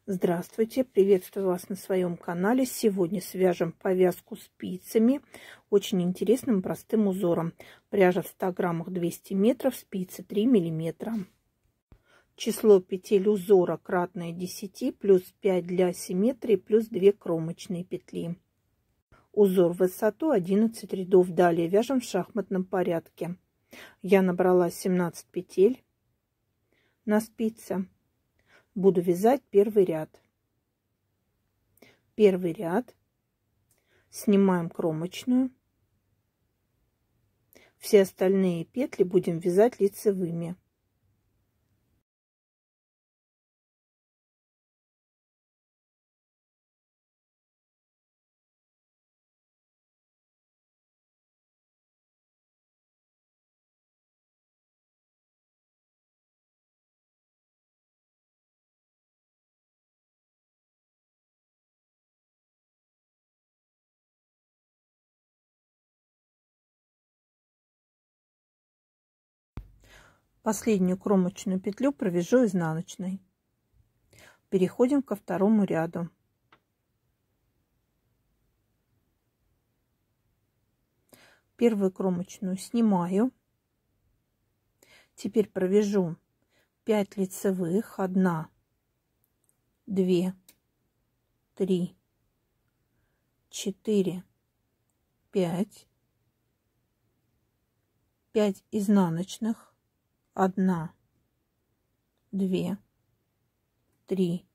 Здравствуйте, приветствую вас на своем канале. Сегодня свяжем повязку спицами очень интересным простым узором. Пряжа в 100 граммах 200 метров, спицы 3 миллиметра. Число петель узора кратное 10, плюс 5 для симметрии, плюс 2 кромочные петли. Узор в высоту 11 рядов. Далее вяжем в шахматном порядке. Я набрала 17 петель на спице. Буду вязать первый ряд. Первый ряд. Снимаем кромочную. Все остальные петли будем вязать лицевыми. Последнюю кромочную петлю провяжу изнаночной. Переходим ко второму ряду. Первую кромочную снимаю. Теперь провяжу 5 лицевых. 1, 2, 3, 4, 5. 5 изнаночных. 1, 2, 3,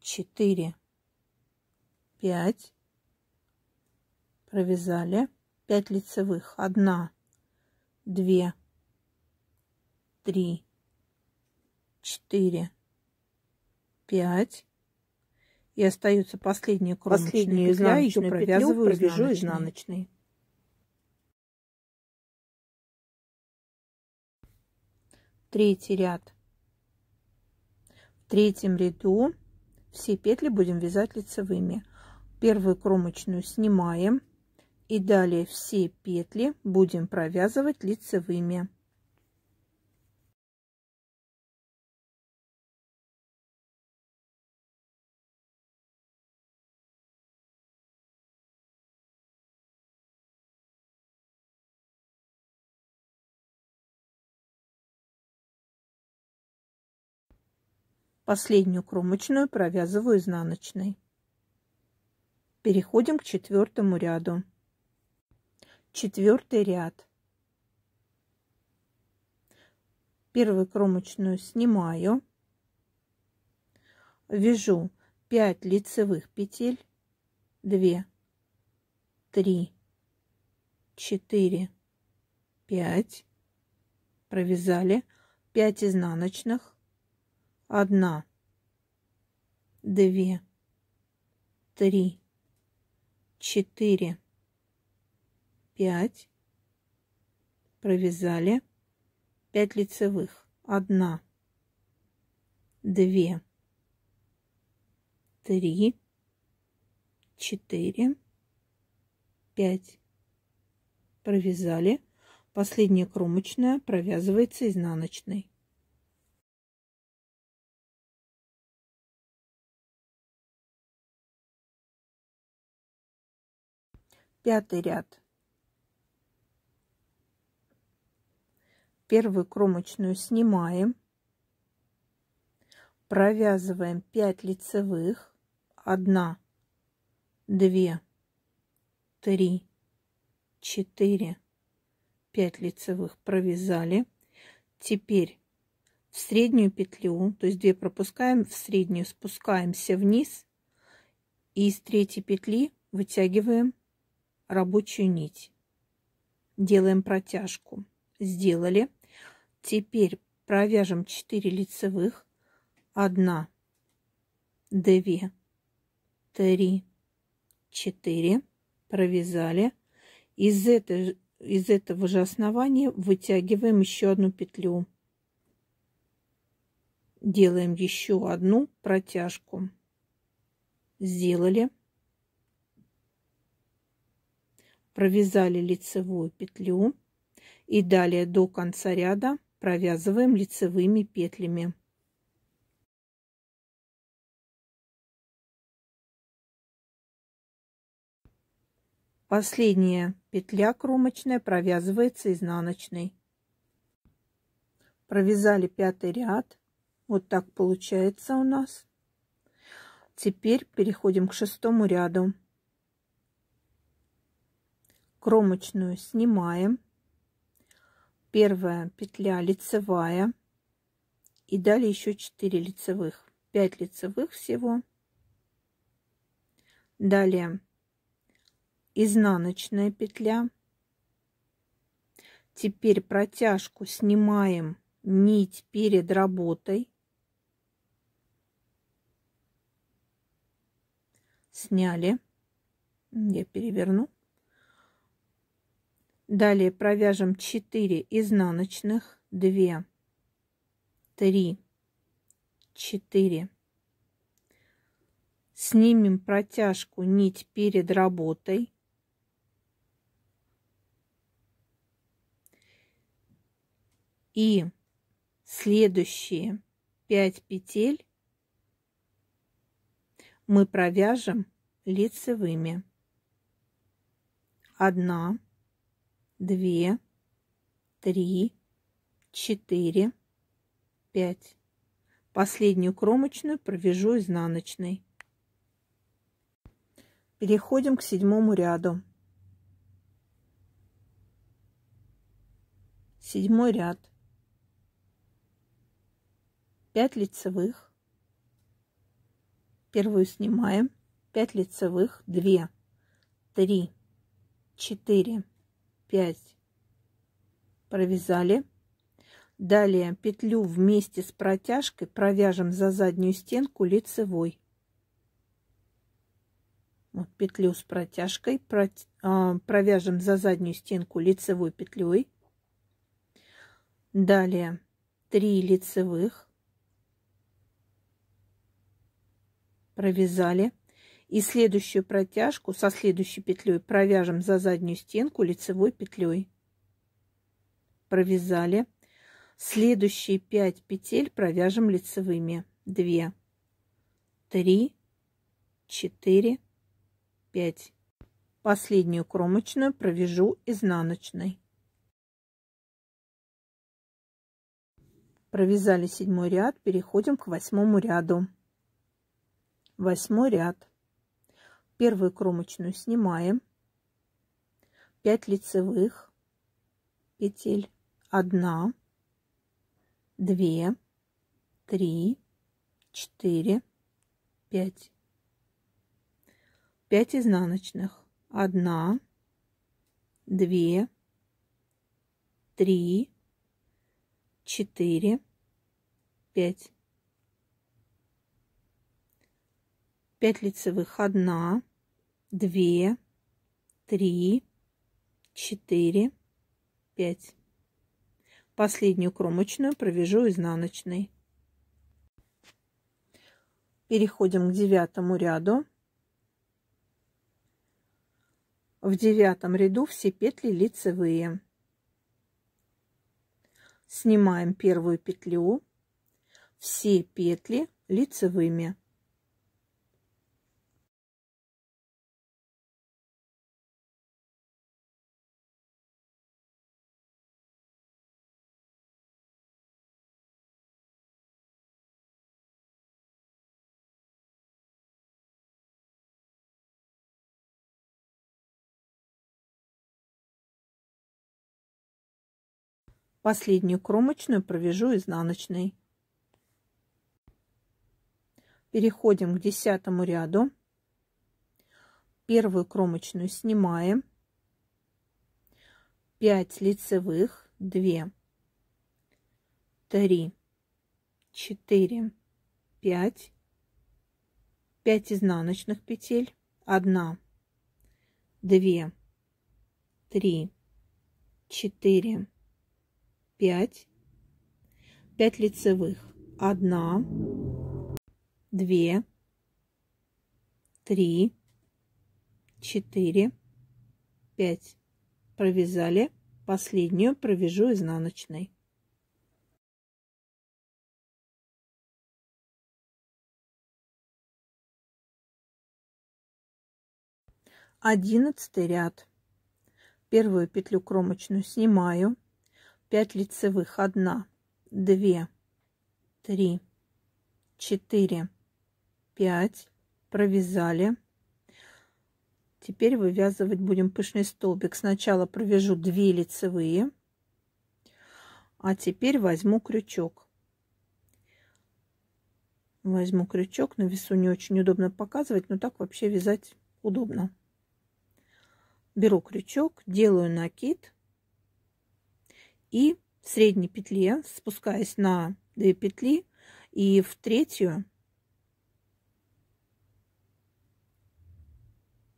4, 5. Провязали. 5 лицевых. 1, 2, 3, 4, 5. И остается последняя кромочная петля. Еще провязываю изнаночной. Третий ряд. В третьем ряду все петли будем вязать лицевыми. Первую кромочную снимаем. И далее все петли будем провязывать лицевыми. Последнюю кромочную провязываю изнаночной. Переходим к четвертому ряду. Четвертый ряд. Первую кромочную снимаю. Вяжу 5 лицевых петель. 2, 3, 4, 5. Провязали. 5 изнаночных. 1, 2, 3, 4, 5. Провязали. 5 лицевых. 1, 2, 3, 4, 5. Провязали. Последняя кромочная провязывается изнаночной. Пятый ряд. Первую кромочную снимаем. Провязываем 5 лицевых. 1, 2, 3, 4, 5 лицевых провязали. Теперь в среднюю петлю, то есть 2 пропускаем, в среднюю спускаемся вниз. И из третьей петли вытягиваем рабочую нить. Делаем протяжку. Сделали. Теперь провяжем 4 лицевых. 1, 2, 3, 4. Провязали. Из этого же основания вытягиваем еще одну петлю. Делаем еще одну протяжку. Сделали. Провязали лицевую петлю. И далее до конца ряда провязываем лицевыми петлями. Последняя петля кромочная провязывается изнаночной. Провязали 5-й ряд. Вот так получается у нас. Теперь переходим к 6-му ряду. Кромочную снимаем. Первая петля лицевая. И далее еще 4 лицевых. 5 лицевых всего. Далее изнаночная петля. Теперь протяжку снимаем, нить перед работой. Сняли. Я переверну. Далее провяжем 4 изнаночных. 2, 3, 4. Снимем протяжку, нить перед работой. И следующие 5 петель мы провяжем лицевыми. 1, 2, 3, 4, 5. Последнюю кромочную провяжу изнаночной. Переходим к 7-му ряду. 7-й ряд. 5 лицевых. Первую снимаем. 5 лицевых. 2, 3, 4, 5. Провязали. Далее петлю вместе с протяжкой провяжем за заднюю стенку лицевой. Вот петлю с протяжкой провяжем за заднюю стенку лицевой петлей. Далее 3 лицевых. Провязали. И следующую протяжку со следующей петлей провяжем за заднюю стенку лицевой петлей. Провязали. Следующие 5 петель провяжем лицевыми. 2, 3, 4, 5. Последнюю кромочную провяжу изнаночной. Провязали 7-й ряд, переходим к 8-му ряду. 8-й ряд. Первую кромочную снимаем. 5 лицевых петель. 1, 2, 3, 4, 5. 5 изнаночных. 1, 2, 3, 4, 5. 5 лицевых. 1, 2, 3, 4, 5. Последнюю кромочную провяжу изнаночной. Переходим к 9-му ряду. В 9-м ряду все петли лицевые. Снимаем первую петлю. Все петли лицевыми. Последнюю кромочную провяжу изнаночной. Переходим к 10-му ряду. Первую кромочную снимаем. 5 лицевых. 2, 3, 4, 5. 5 изнаночных петель. 1, 2, 3, 4, 5. 5 лицевых. 1, 2, 3, 4, 5. Провязали. Последнюю провяжу изнаночной. 11 ряд. Первую петлю кромочную снимаю, 5 лицевых, 1, 2, 3, 4, 5, провязали. Теперь вывязывать будем пышный столбик. Сначала провяжу 2 лицевые, а теперь возьму крючок. Возьму крючок, на весу не очень удобно показывать, но так вообще вязать удобно. Беру крючок, делаю накид и в средней петле спускаясь на 2 петли и в третью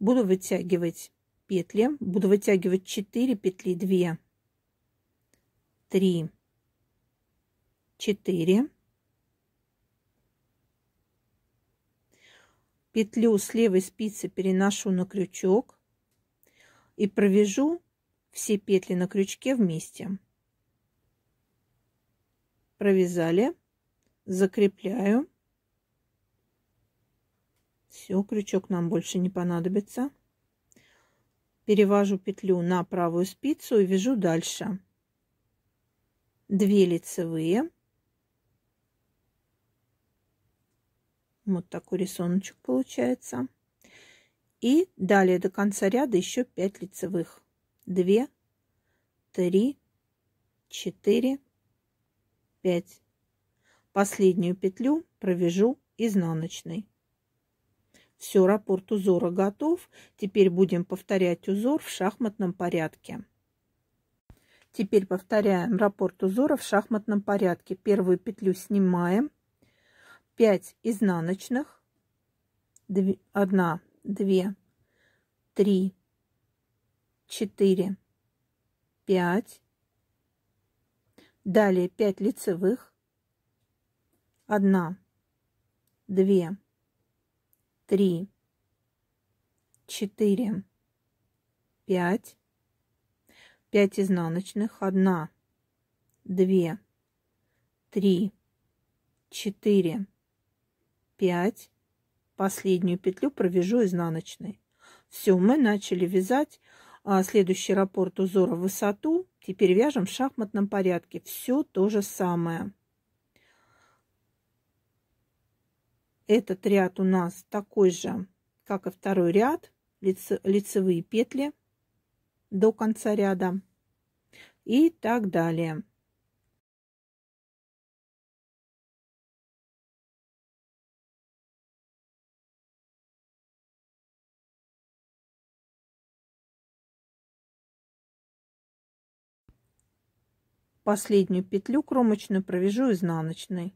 буду вытягивать петли, буду вытягивать 4 петли, 2, 3, 4. Петлю с левой спицы переношу на крючок и провяжу все петли на крючке вместе. Провязали, закрепляю. Все, крючок нам больше не понадобится. Перевожу петлю на правую спицу и вяжу дальше. 2 лицевые. Вот такой рисуночек получается. И далее до конца ряда еще 5 лицевых. 2, 3, 4, 5. Последнюю петлю провяжу изнаночной. Все, раппорт узора готов. Теперь будем повторять узор в шахматном порядке. Теперь повторяем раппорт узора в шахматном порядке. Первую петлю снимаем. 5 изнаночных. 1, 2, 3, 4, 5. Далее 5 лицевых. 1, 2, 3, 4, 5. 5 изнаночных. 1, 2, 3, 4, 5. Последнюю петлю провяжу изнаночной. Все, мы начали вязать следующий раппорт узора в высоту. Теперь вяжем в шахматном порядке. Все то же самое. Этот ряд у нас такой же, как и второй ряд. Лицевые петли до конца ряда и так далее. Последнюю петлю кромочную провяжу изнаночной.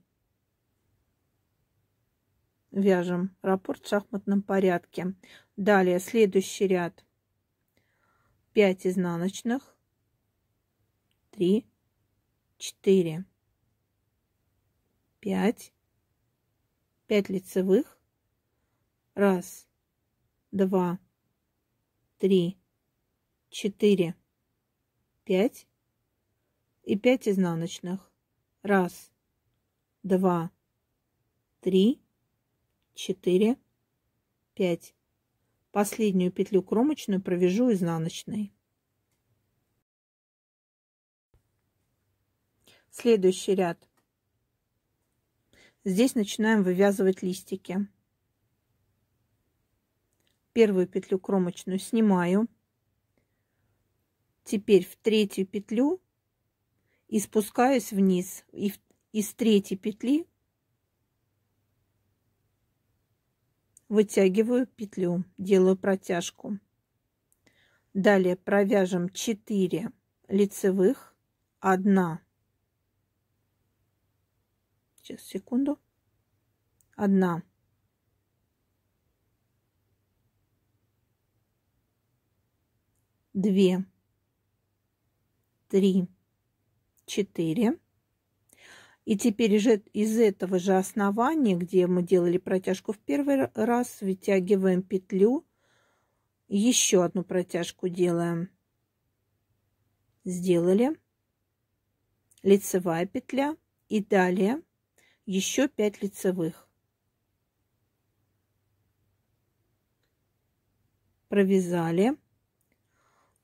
Вяжем раппорт в шахматном порядке. Далее следующий ряд. 5 изнаночных. 3, 4, 5. 5 лицевых. 1, 2, 3, 4, 5. И 5 изнаночных. 1, 2, 3, 4, 5. Последнюю петлю кромочную провяжу изнаночной. Следующий ряд. Здесь начинаем вывязывать листики. Первую петлю кромочную снимаю. Теперь в третью петлю и спускаюсь вниз. И из третьей петли вытягиваю петлю, делаю протяжку. Далее провяжем 4 лицевых, 1, сейчас, секунду, 1, 2, 3, 4. И теперь же из этого же основания, где мы делали протяжку в первый раз, вытягиваем петлю, еще одну протяжку делаем. Сделали. Лицевая петля и далее еще 5 лицевых. провязали.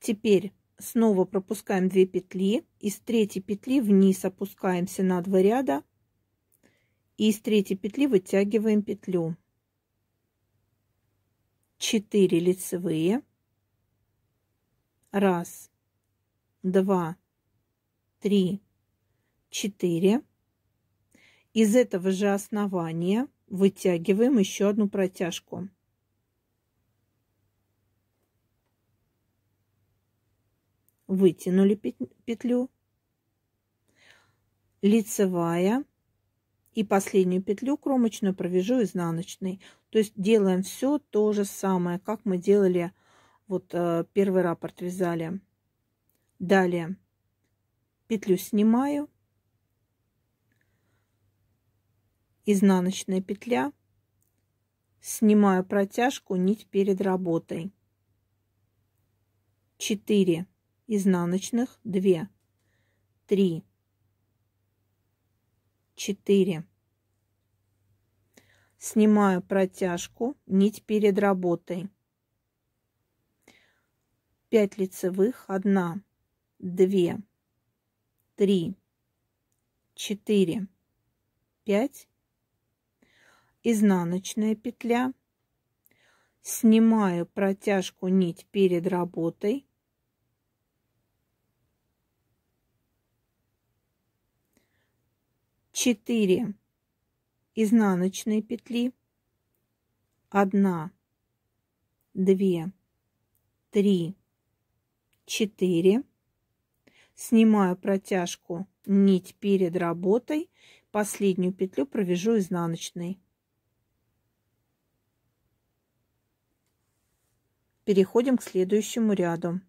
Теперь снова пропускаем 2 петли. Из 3 петли вниз опускаемся на 2 ряда. И из 3 петли вытягиваем петлю. 4 лицевые. 1, 2, 3, 4. Из этого же основания вытягиваем еще одну протяжку. Вытянули петлю, лицевая, и последнюю петлю кромочную провяжу изнаночной. То есть делаем все то же самое, как мы делали, вот первый раппорт вязали. Далее петлю снимаю, изнаночная петля, снимаю протяжку, нить перед работой. 4 изнаночных, 2, 3, 4. Снимаю протяжку, нить перед работой. 5 лицевых, 1, 2, 3, 4, 5. Изнаночная петля. Снимаю протяжку, нить перед работой. 4 изнаночные петли, 1, 2, 3, 4. Снимаю протяжку, нить перед работой, последнюю петлю провяжу изнаночной. Переходим к следующему ряду.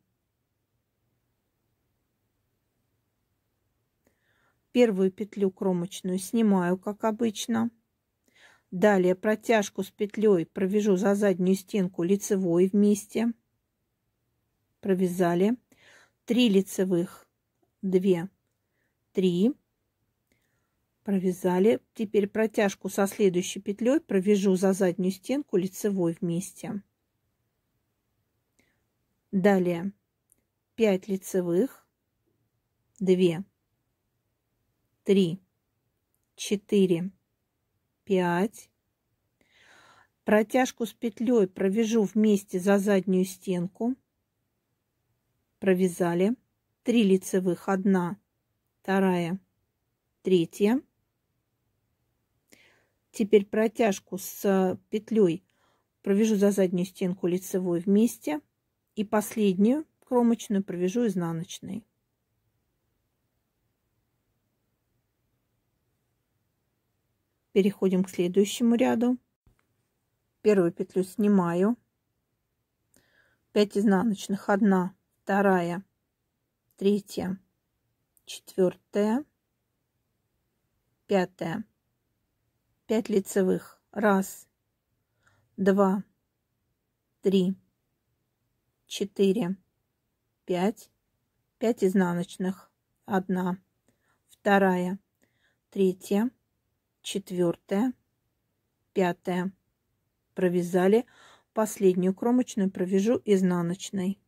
Первую петлю кромочную снимаю, как обычно. Далее протяжку с петлей провяжу за заднюю стенку лицевой вместе. Провязали. 3 лицевых, 2, 3. Провязали. Теперь протяжку со следующей петлей провяжу за заднюю стенку лицевой вместе. Далее 5 лицевых, 2, 3, 4, 5. Протяжку с петлей провяжу вместе за заднюю стенку. Провязали. 3 лицевых, 1, 2, 3. Теперь протяжку с петлей провяжу за заднюю стенку лицевой вместе. И последнюю кромочную провяжу изнаночной. Переходим к следующему ряду. Первую петлю снимаю. 5 изнаночных, 1, 2, 3, 4, 5. 5 лицевых, 1, 2, 3, 4, 5. 5 изнаночных, 1, 2, 3, 4, 5. Провязали. Последнюю кромочную провяжу изнаночной.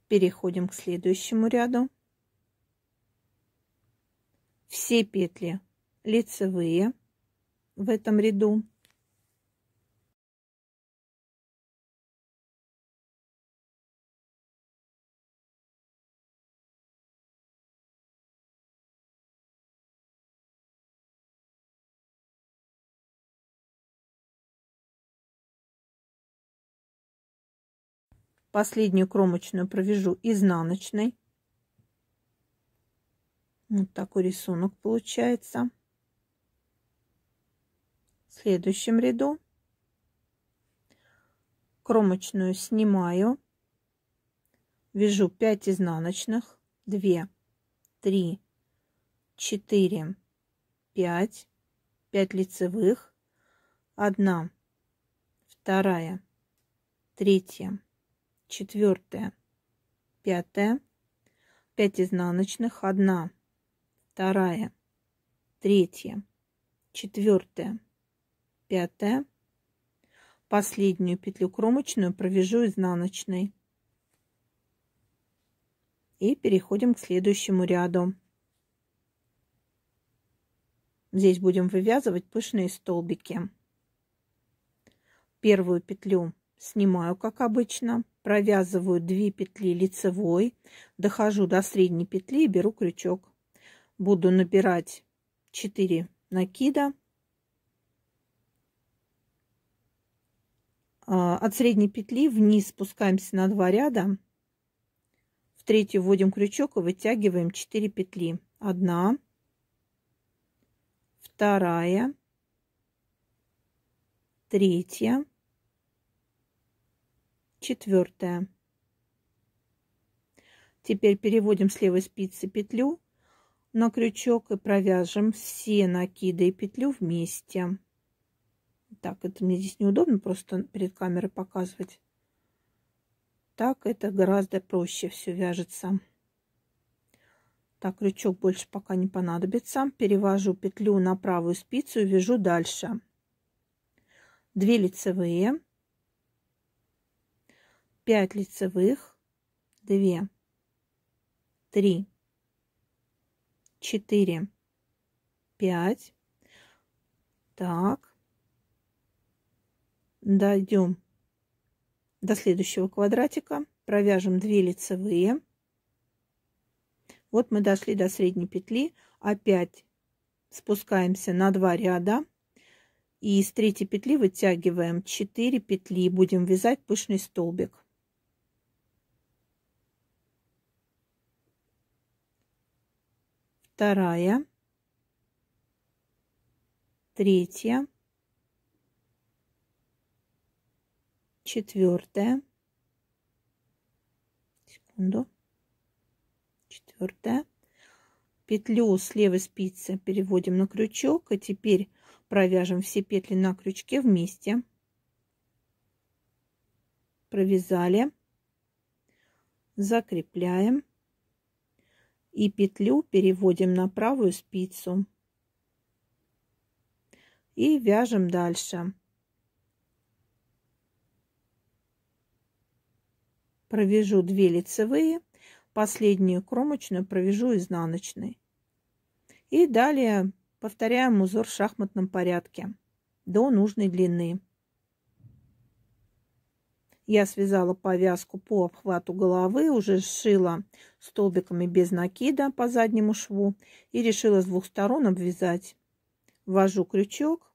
Переходим к следующему ряду. Все петли лицевые в этом ряду. Последнюю кромочную провяжу изнаночной. Вот такой рисунок получается. В следующем ряду кромочную снимаю, вяжу 5 изнаночных, 2, 3, 4, 5, 5 лицевых, 1, 2, 3, 4, 5, 5 изнаночных, 1, 2, 3, 4, 5, Последнюю петлю кромочную провяжу изнаночной. И переходим к следующему ряду. Здесь будем вывязывать пышные столбики. Первую петлю снимаю, как обычно, провязываю 2 петли лицевой, дохожу до средней петли и беру крючок. Буду набирать 4 накида. От средней петли вниз спускаемся на 2 ряда. В третью вводим крючок и вытягиваем 4 петли. 1, 2, 3, 4. Теперь переводим с левой спицы петлю на крючок и провяжем все накиды и петлю вместе. Так, это мне здесь неудобно просто перед камерой показывать. Так это гораздо проще все вяжется. Так, крючок больше пока не понадобится. Перевожу петлю на правую спицу и вяжу дальше. 2 лицевые, 5 лицевых, 2, 3, 4, 5. Так. Дойдем до следующего квадратика. Провяжем 2 лицевые. Вот мы дошли до средней петли. Опять спускаемся на 2 ряда. И с третьей петли вытягиваем 4 петли. Будем вязать пышный столбик. Вторая, третья, 4, секунду, 4. Петлю с левой спицы переводим на крючок, и теперь провяжем все петли на крючке вместе. Провязали, закрепляем и петлю переводим на правую спицу и вяжем дальше. Провяжу 2 лицевые, последнюю кромочную провяжу изнаночной. И далее повторяем узор в шахматном порядке до нужной длины. Я связала повязку по обхвату головы, уже сшила столбиками без накида по заднему шву и решила с 2 сторон обвязать. Ввожу крючок,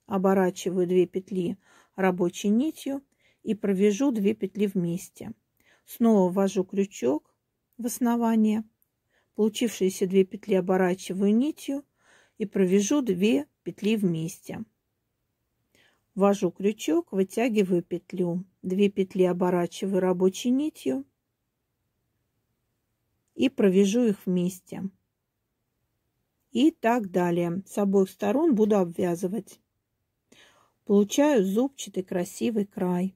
оборачиваю 2 петли рабочей нитью и провяжу 2 петли вместе. Снова ввожу крючок в основание, получившиеся 2 петли оборачиваю нитью и провяжу 2 петли вместе. Ввожу крючок, вытягиваю петлю, 2 петли оборачиваю рабочей нитью и провяжу их вместе. И так далее. С обоих сторон буду обвязывать. Получаю зубчатый красивый край.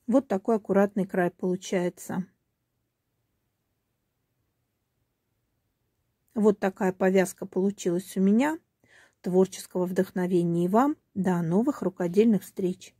Вот такой аккуратный край получается. Вот такая повязка получилась у меня. Творческого вдохновения и вам. До новых рукодельных встреч!